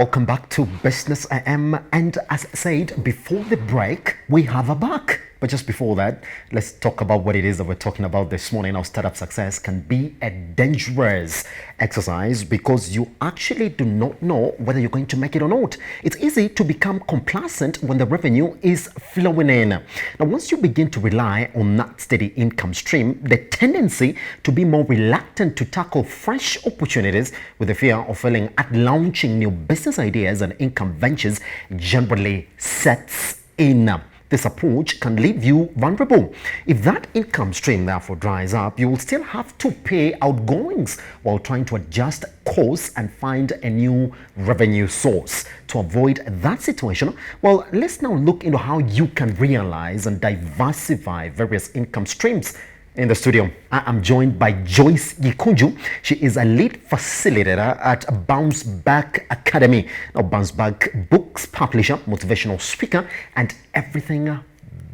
Welcome back to Business AM, and as said before the break, we have a back. But just before that, let's talk about what it is that we're talking about this morning. Our startup success can be a dangerous exercise because you actually do not know whether you're going to make it or not. It's easy to become complacent when the revenue is flowing in. Now, once you begin to rely on that steady income stream, the tendency to be more reluctant to tackle fresh opportunities with the fear of failing at launching new business ideas and income ventures generally sets in. This approach can leave you vulnerable. If that income stream therefore dries up, you will still have to pay outgoings while trying to adjust costs and find a new revenue source. To avoid that situation, well, let's now look into how you can realize and diversify various income streams. In the studio, I am joined by Joyce Gikunju. She is a lead facilitator at Bounce Back Academy. Now, Bounce Back books publisher, motivational speaker, and everything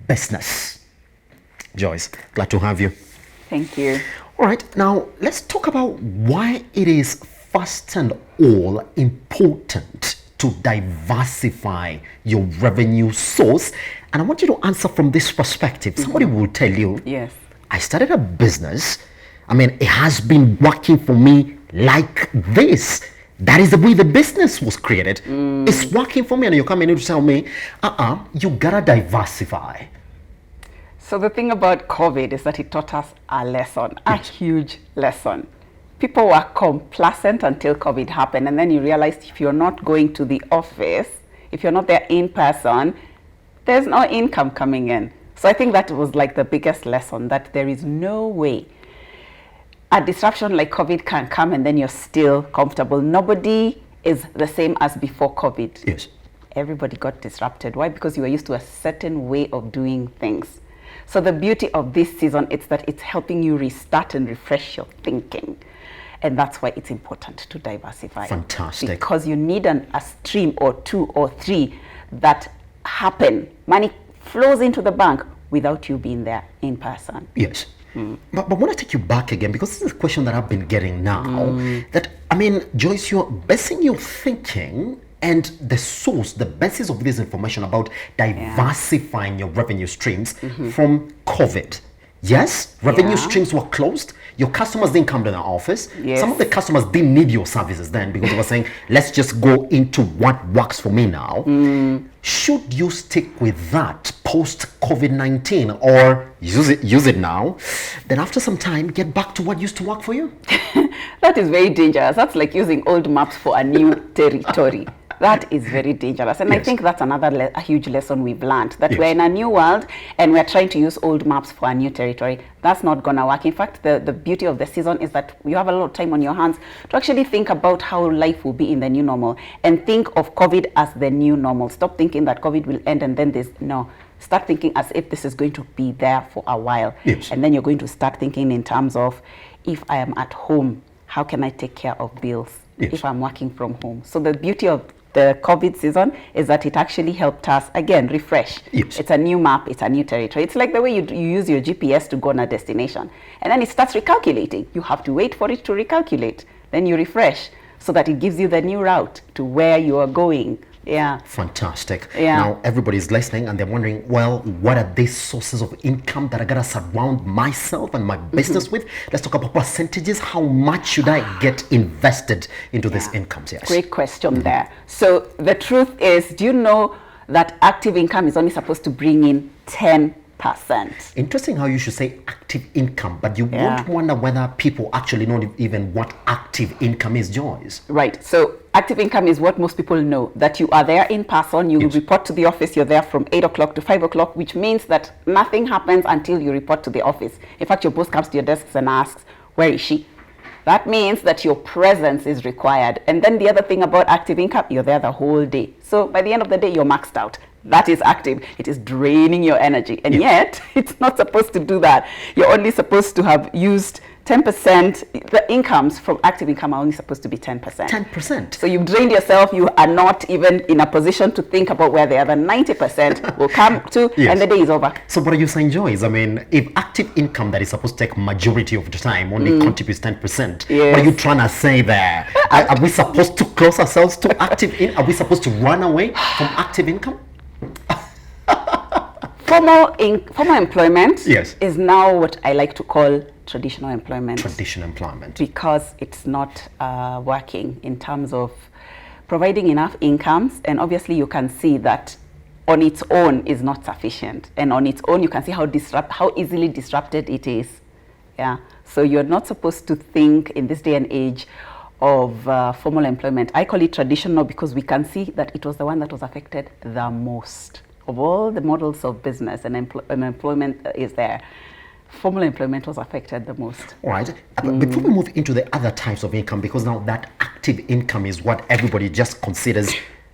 business. Joyce, glad to have you. Thank you. All right, now let's talk about why it is first and all important to diversify your revenue source. And I want you to answer from this perspective. Somebody will tell you, yes, I started a business. It has been working for me like this. That is the way the business was created. It's working for me, and you come in to tell me, you gotta diversify. So the thing about COVID is that it taught us a lesson, a huge lesson. People were complacent until COVID happened, and then you realized if you're not going to the office, if you're not there in person, there's no income coming in. So I think that was like the biggest lesson, that there is no way a disruption like COVID can come and then you're still comfortable. Nobody is the same as before COVID. Yes. Everybody got disrupted. Why? Because you were used to a certain way of doing things. So the beauty of this season is that it's helping you restart and refresh your thinking. And that's why it's important to diversify. Fantastic. Because you need a stream or two or three that happen. Money flows into the bank without you being there in person. Yes. But I want to take you back again, because this is a question that I've been getting now. That, Joyce, you're basing your thinking and the source, the basis of this information about diversifying your revenue streams from COVID. Yes, revenue streams were closed. Your customers didn't come to the office. Yes. Some of the customers didn't need your services then because they were saying, let's just go into what works for me now. Should you stick with that post COVID-19 or use it now? Then after some time, get back to what used to work for you? That is very dangerous. That's like using old maps for a new territory. That is very dangerous. And I think that's another a huge lesson we've learned, that we're in a new world and we're trying to use old maps for a new territory. That's not going to work. In fact, the beauty of the season is that you have a lot of time on your hands to actually think about how life will be in the new normal, and think of COVID as the new normal. Stop thinking that COVID will end and then start thinking as if this is going to be there for a while. Yes. And then you're going to start thinking in terms of, if I am at home, how can I take care of bills? Yes. If I'm working from home. So the beauty of the COVID season is that it actually helped us, again, refresh. Yes. It's a new map, it's a new territory. It's like the way you use your GPS to go on a destination. And then it starts recalculating. You have to wait for it to recalculate. Then you refresh so that it gives you the new route to where you are going. Yeah. Fantastic. Yeah. Now, everybody's listening and they're wondering, well, what are these sources of income that I gotta surround myself and my business with? Let's talk about percentages. How much should I get invested into these incomes? Yes. Great question there. So the truth is, do you know that active income is only supposed to bring in 10%? Interesting how you should say active income, but you won't wonder whether people actually know even what active income is, Joyce. Right. So active income is what most people know, that you are there in person, you report to the office, you're there from 8 o'clock to 5 o'clock, which means that nothing happens until you report to the office. In fact, your boss comes to your desk and asks, where is she? That means that your presence is required. And then the other thing about active income, you're there the whole day. So by the end of the day, you're maxed out. That is active. It is draining your energy. And yet, it's not supposed to do that. You're only supposed to have used 10%. The incomes from active income are only supposed to be 10%. 10%. So you've drained yourself. You are not even in a position to think about where the other 90% will come to, and the day is over. So what are you saying, Joyce? I mean, if active income that is supposed to take majority of the time only contributes 10%, what are you trying to say there? Are we supposed to close ourselves to active income? Are we supposed to run away from active income? Formal employment is now what I like to call traditional employment. Traditional employment. Because it's not working in terms of providing enough incomes. And obviously you can see that on its own is not sufficient. And on its own you can see how easily disrupted it is. Yeah. So you're not supposed to think in this day and age of formal employment. I call it traditional because we can see that it was the one that was affected the most. Of all the models of business and employment is there, formal employment was affected the most. All right. Before we move into the other types of income, because now that active income is what everybody just considers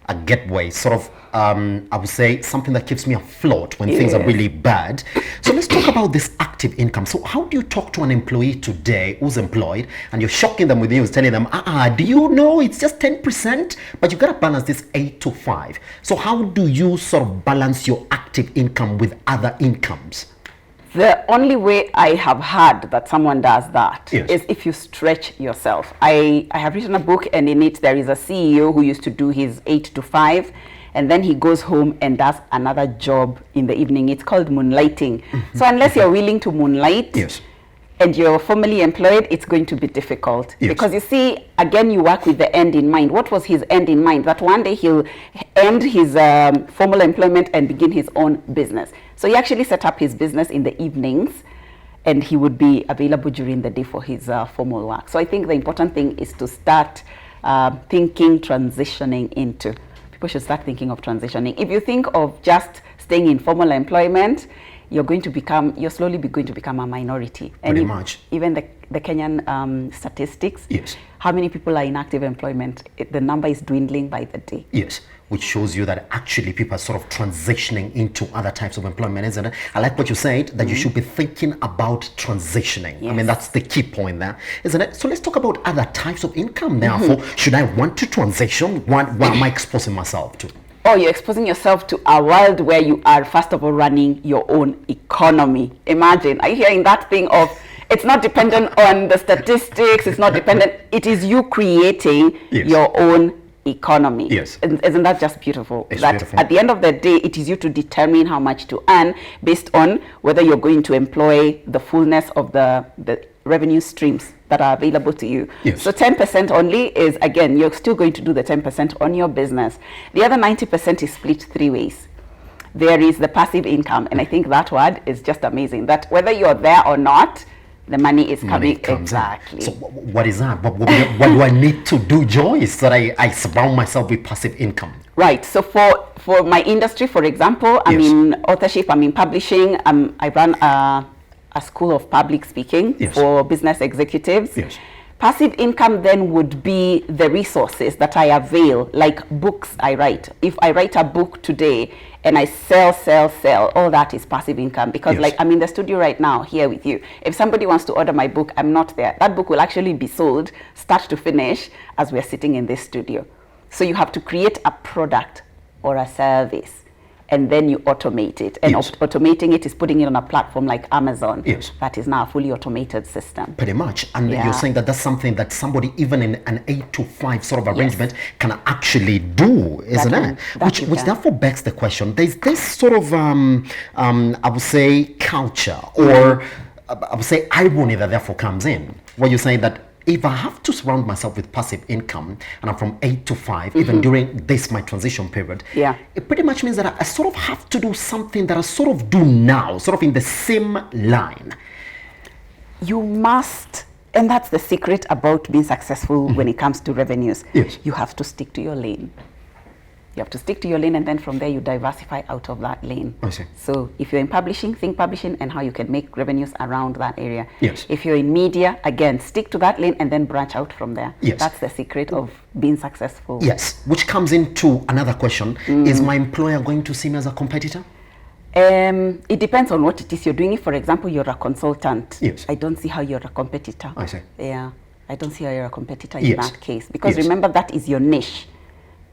a gateway, sort of, I would say, something that keeps me afloat when things are really bad. So let's talk about this active income. So how do you talk to an employee today who's employed and you're shocking them with news, telling them, do you know it's just 10%, but you got to balance this 8 to 5. So how do you sort of balance your active income with other incomes? The only way I have heard that someone does that is if you stretch yourself. I have written a book, and in it there is a CEO who used to do his 8 to 5, and then he goes home and does another job in the evening. It's called moonlighting. So unless you're willing to moonlight and you're formally employed, it's going to be difficult. Because you see, again, you work with the end in mind. What was his end in mind? That one day he'll end his formal employment and begin his own business. So he actually set up his business in the evenings, and he would be available during the day for his formal work. So I think the important thing is to start thinking transitioning into. People should start thinking of transitioning. If you think of just staying in formal employment, you're slowly going to become a minority. And Pretty much. Even the Kenyan statistics, how many people are in active employment, the number is dwindling by the day. Which shows you that actually people are sort of transitioning into other types of employment, isn't it? I like what you said, that you should be thinking about transitioning. I mean, that's the key point there, isn't it? So let's talk about other types of income. Therefore, should I want to transition? What am I exposing myself to? Oh, you're exposing yourself to a world where you are, first of all, running your own economy. Imagine, are you hearing that thing of, it's not dependent on the statistics, it's not dependent, it is you creating your own economy. Isn't that just beautiful? Beautiful. At the end of the day, it is you to determine how much to earn based on whether you're going to employ the fullness of the revenue streams that are available to you. So 10% only is, again, you're still going to do the 10% on your business. The other 90% is split 3 ways. There is the passive income, and I think that word is just amazing, that whether you're there or not, the money is coming. Exactly. So what is that? What do I need to do, Joyce, so that I surround myself with passive income? Right. So for my industry, for example, I'm in authorship, I'm in publishing, I run a school of public speaking for business executives. Passive income then would be the resources that I avail, like books I write. If I write a book today and I sell, all that is passive income, because like I'm in the studio right now here with you. If somebody wants to order my book, I'm not there. That book will actually be sold start to finish as we're sitting in this studio. So you have to create a product or a service, and then you automate it. And automating it is putting it on a platform like Amazon. That is now a fully automated system. Pretty much. And you're saying that that's something that somebody, even in an 8 to 5 sort of arrangement, can actually do, isn't it? Which therefore begs the question. There's this sort of, I would say, culture, or I would say irony that therefore comes in, where you're saying that if I have to surround myself with passive income and I'm from 8 to 5, even during this, my transition period, it pretty much means that I sort of have to do something that I sort of do now, sort of in the same line. You must, and that's the secret about being successful when it comes to revenues. You have to stick to your lane. You have to stick to your lane, and then from there you diversify out of that lane. I see. So if you're in publishing, think publishing and how you can make revenues around that area. Yes. If you're in media, again, stick to that lane and then branch out from there. Yes. That's the secret of being successful. Yes, which comes into another question. Is my employer going to see me as a competitor? It depends on what it is you're doing. If, for example, you're a consultant, Yes. I don't see how you're a competitor. I see. Yeah, I don't see how you're a competitor in Yes. that case. Because Yes. remember, that is your niche.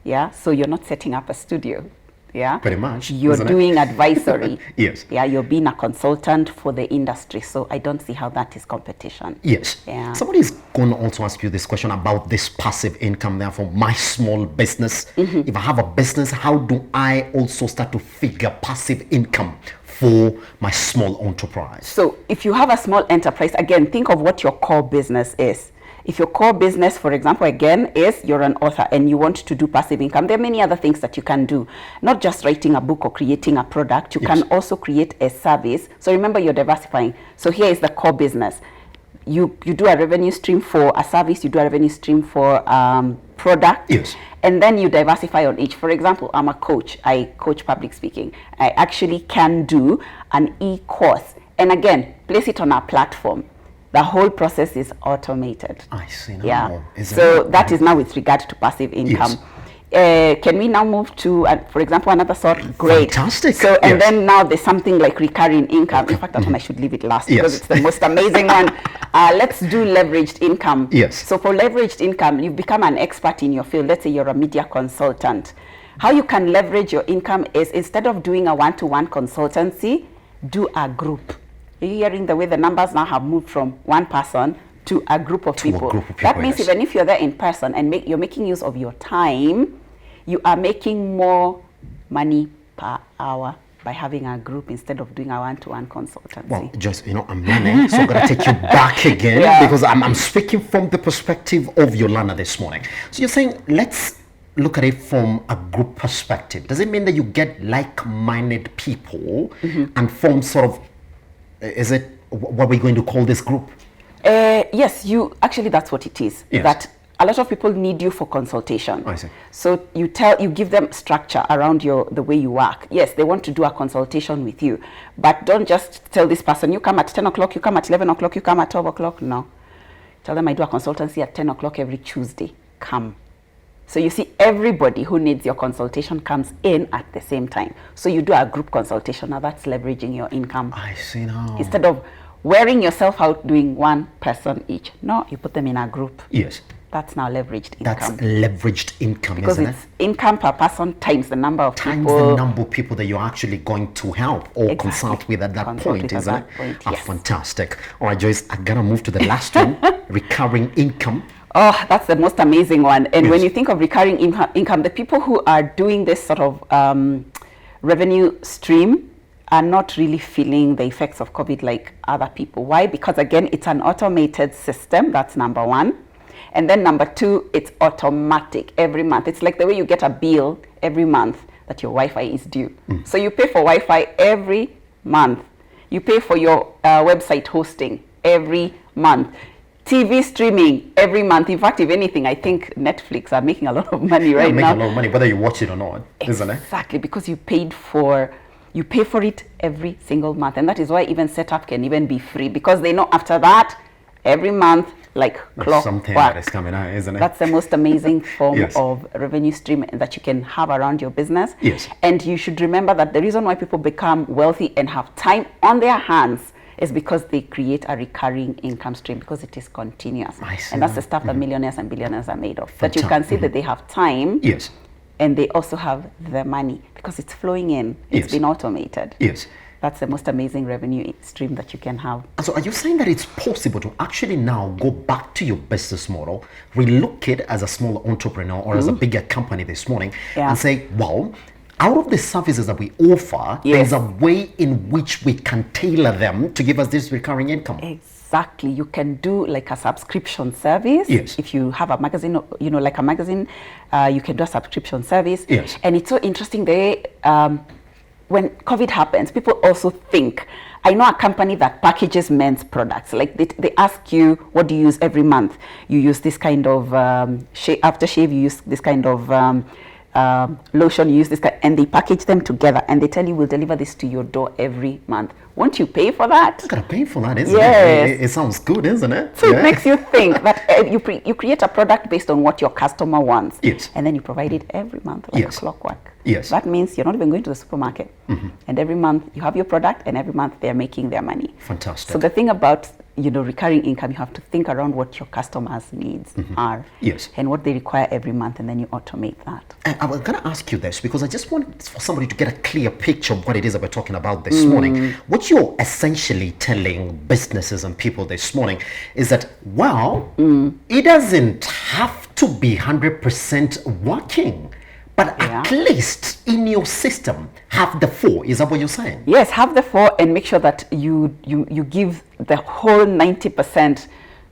Yeah, so you're not setting up a studio. Yeah, Pretty much, You're isn't it? doing advisory. Yes. Yeah, you're being a consultant for the industry. So I don't see how that is competition. Yes. Yeah. Somebody is going to also ask you this question about this passive income there for my small business. If I have a business, how do I also start to figure passive income for my small enterprise? So if you have a small enterprise, again, think of what your core business is. If your core business, for example, again, is you're an author and you want to do passive income, there are many other things that you can do. Not just writing a book or creating a product. You can also create a service. So remember, you're diversifying. So here is the core business. You do a revenue stream for a service. You do a revenue stream for product. Yes. And then you diversify on each. For example, I'm a coach. I coach public speaking. I actually can do an e-course. And again, place it on our platform. The whole process is automated. I see now. Yeah. Isn't So it? that is now with regard to passive income. Can we now move to, for example, another sort? Great. Fantastic. So, and Yes. then now there's something like recurring income. In fact, that one I should leave it last Yes. because it's the most amazing one. Let's do leveraged income. Yes. So for leveraged income, you've become an expert in your field. Let's say you're a media consultant. How you can leverage your income is, instead of doing a one-to-one consultancy, do a group. You're hearing the way the numbers now have moved from one person to a group of people. That means yes. even if you're there in person and you're making use of your time, you are making more money per hour by having a group instead of doing a one-to-one consultancy. Well, just, I'm learning, so I'm going to take you back again because I'm speaking from the perspective of Yolanda this morning. So you're saying, let's look at it from a group perspective. Does it mean that you get like-minded people and form sort of, is it, what are we going to call this group? Yes, actually that's what it is. Yes. That a lot of people need you for consultation. I see. So you give them structure around the way you work. Yes, they want to do a consultation with you, but don't just tell this person, you come at 10 o'clock, you come at 11 o'clock, you come at 12 o'clock. No. Tell them I do a consultancy at 10 o'clock every Tuesday. Come. So you see, everybody who needs your consultation comes in at the same time. So you do a group consultation. Now that's leveraging your income. I see now. Instead of wearing yourself out doing one person each. No, you put them in a group. Yes. That's now leveraged income. That's leveraged income, because isn't it's it? income per person times the number of Times people. the number of people that you're actually going to help or consult with at that Consult point, with at isn't that it? point, Ah, yes. fantastic. All right, Joyce, I gotta move to the last one, recurring income. Oh, that's the most amazing one. And Yes. when you think of recurring income, the people who are doing this sort of revenue stream are not really feeling the effects of COVID like other people. Why? Because again, it's an automated system. That's number one. And then number two, it's automatic every month. It's like the way you get a bill every month that your Wi-Fi is due. So you pay for Wi-Fi every month. You pay for your website hosting every month. TV streaming every month. In fact, if anything, I think Netflix are making a lot of money right Make now. a lot of money, whether you watch it or not, isn't it? Exactly, because you pay for it every single month. And that is why even setup can even be free, because they know after that, every month, like There's something that is clockwork. coming out, isn't it? That's the most amazing form Yes. of revenue stream that you can have around your business. Yes. And you should remember that the reason why people become wealthy and have time on their hands is because they create a recurring income stream, because it is continuous. I see. And that's the stuff that millionaires and billionaires are made of. That you can see that they have time, Yes. and they also have the money because it's flowing in. It's Yes. been automated. Yes. That's the most amazing revenue stream that you can have. And so are you saying that it's possible to actually now go back to your business model, relook it as a small entrepreneur or as a bigger company this morning, Yeah. and say, well, out of the services that we offer, Yes. there's a way in which we can tailor them to give us this recurring income? Exactly. You can do like a subscription service. Yes. If you have a magazine, like a magazine, you can do a subscription service. Yes. And it's so interesting when COVID happens, people also think, I know a company that packages men's products. Like they ask you, what do you use every month? You use this kind of aftershave, you use this kind of lotion, you use this kind, and they package them together and they tell you we'll deliver this to your door every month. Won't you pay for that? You gotta pay for that, isn't Yes. it? It sounds good, isn't it? So it makes you think that you create a product based on what your customer wants. Yes. And then you provide it every month like Yes. clockwork. Yes. That means you're not even going to the supermarket. And every month you have your product and every month they're making their money. Fantastic. So the thing about recurring income, you have to think around what your customers' needs are. Yes. And what they require every month, and then you automate that. And I was going to ask you this because I just want for somebody to get a clear picture of what it is that we're talking about this morning. What you're essentially telling businesses and people this morning is that, well, it doesn't have to be 100% working, but at least in your system, have the 4. Is that what you're saying? Yes, have the 4 and make sure that you give the whole 90%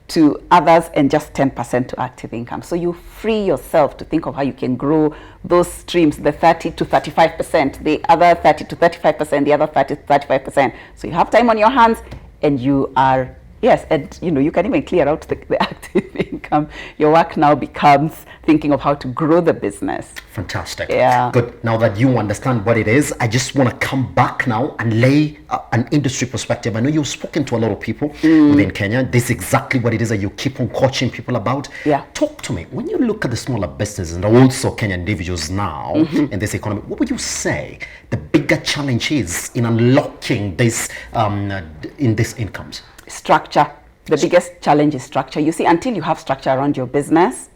to others and just 10% to active income. So you free yourself to think of how you can grow those streams, the 30 to 35%, the other 30 to 35%, the other 30 to 35%. So you have time on your hands and you are, yes, and you can even clear out the active income. Your work now becomes thinking of how to grow the business. Fantastic. Yeah. Good. Now that you understand what it is, I just want to come back now and lay an industry perspective. I know you've spoken to a lot of people within Kenya. This is exactly what it is that you keep on coaching people about. Yeah. Talk to me. When you look at the smaller businesses and also Kenyan individuals now in this economy, what would you say the bigger challenge is in unlocking this in these incomes? Structure. The biggest challenge is structure. You see, until you have structure around your business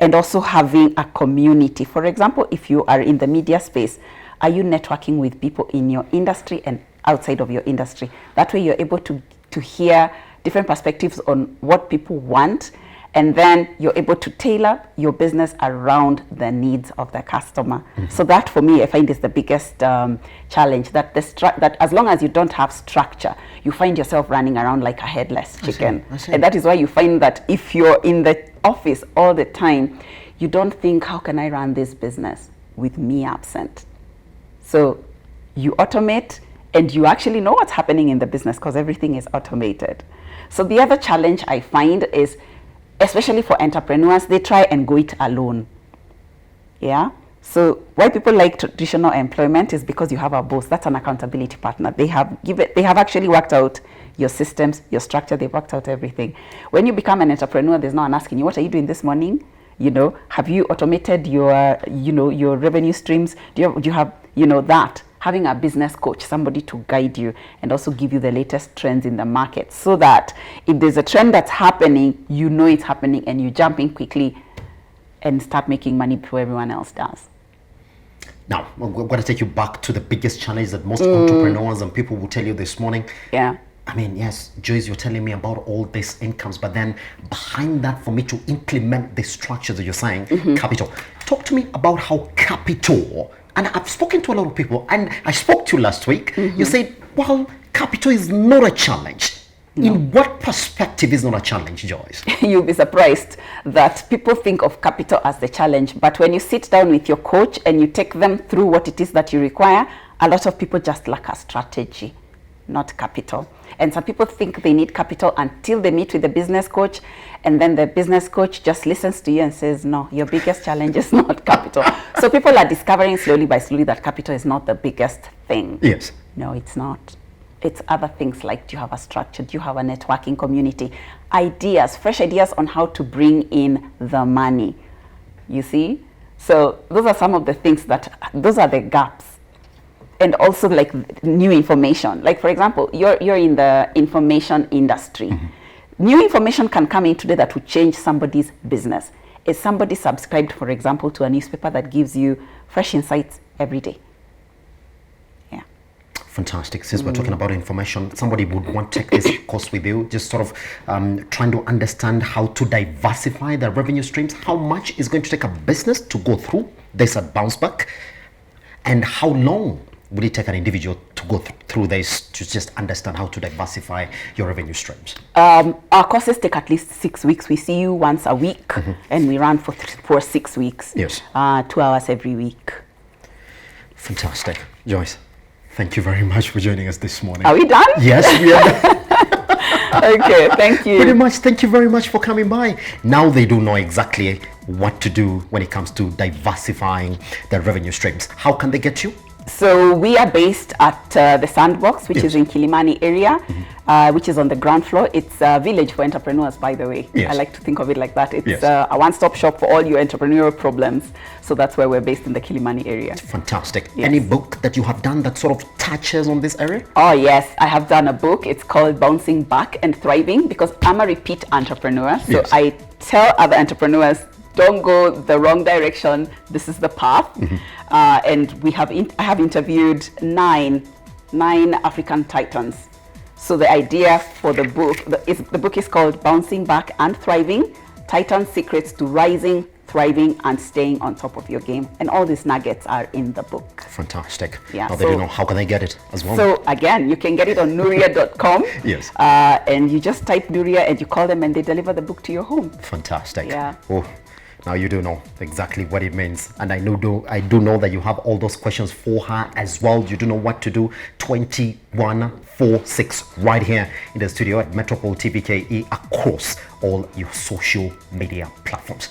and also having a community. For example, if you are in the media space, are you networking with people in your industry and outside of your industry? That way you're able to hear different perspectives on what people want, and then you're able to tailor your business around the needs of the customer. So that for me, I find is the biggest challenge, that that as long as you don't have structure, you find yourself running around like a headless chicken. I see. And that is why you find that if you're in the office all the time, you don't think, how can I run this business with me absent? So you automate and you actually know what's happening in the business because everything is automated. So the other challenge I find is, especially for entrepreneurs, they try and go it alone. Yeah. So why people like traditional employment is because you have a boss. That's an accountability partner. They have actually worked out your systems, your structure. They've worked out everything. When you become an entrepreneur, there's no one asking you, what are you doing this morning? Have you automated your, your revenue streams? Do you have, that? Having a business coach, somebody to guide you and also give you the latest trends in the market, so that if there's a trend that's happening, it's happening and you jump in quickly and start making money before everyone else does. Now, we're going to take you back to the biggest challenge that most entrepreneurs and people will tell you this morning. Yeah. I mean, yes, Joyce, you're telling me about all these incomes, but then behind that, for me to implement the structures that you're saying, capital. Talk to me about how capital, and I've spoken to a lot of people, and I spoke to you last week. You said, well, capital is not a challenge. No. In what perspective is not a challenge, Joyce? You'll be surprised that people think of capital as the challenge, but when you sit down with your coach and you take them through what it is that you require, a lot of people just lack a strategy, not capital. And some people think they need capital until they meet with the business coach, and then the business coach just listens to you and says, no, your biggest challenge is not capital. So people are discovering slowly by slowly that capital is not the biggest thing. Yes. No, it's not. It's other things like, do you have a structure? Do you have a networking community? Ideas, fresh ideas on how to bring in the money. You see? So those are some of the things those are the gaps. And also like new information. Like for example, you're in the information industry. New information can come in today that will change somebody's business. Is somebody subscribed, for example, to a newspaper that gives you fresh insights every day? Yeah. Fantastic. Since we're talking about information, somebody would want to take this course with you, just sort of trying to understand how to diversify their revenue streams. How much is going to take a business to go through this bounce back? And how long would it take an individual to go through this to just understand how to diversify your revenue streams? Our courses take at least 6 weeks. We see you once a week, and we run for 6 weeks. Yes. 2 hours every week. Fantastic. Joyce, thank you very much for joining us this morning. Are we done? Yes, we are. Okay, thank you. Pretty much. Thank you very much for coming by. Now they do know exactly what to do when it comes to diversifying their revenue streams. How can they get you? So we are based at the Sandbox, which is in Kilimani area, which is on the ground floor. It's a village for entrepreneurs, by the way. Yes. I like to think of it like that. It's Yes. A one-stop shop for all your entrepreneurial problems. So that's where we're based in the Kilimani area. Fantastic. Yes. Any book that you have done that sort of touches on this area? Oh yes, I have done a book. It's called Bouncing Back and Thriving, because I'm a repeat entrepreneur. So Yes. I tell other entrepreneurs, don't go the wrong direction. This is the path. And I have interviewed nine African titans. So the idea for the book is called Bouncing Back and Thriving: Titan Secrets to Rising, Thriving, and Staying on Top of Your Game. And all these nuggets are in the book. Fantastic. Yeah, Now they don't know how can they get it as well. So again, you can get it on nuria.com. Yes. And you just type Nuria and you call them and they deliver the book to your home. Fantastic. Yeah. Oh, now you do know exactly what it means. And I do know that you have all those questions for her as well. You do know what to do. 2146 right here in the studio at Metropole TVKE across all your social media platforms.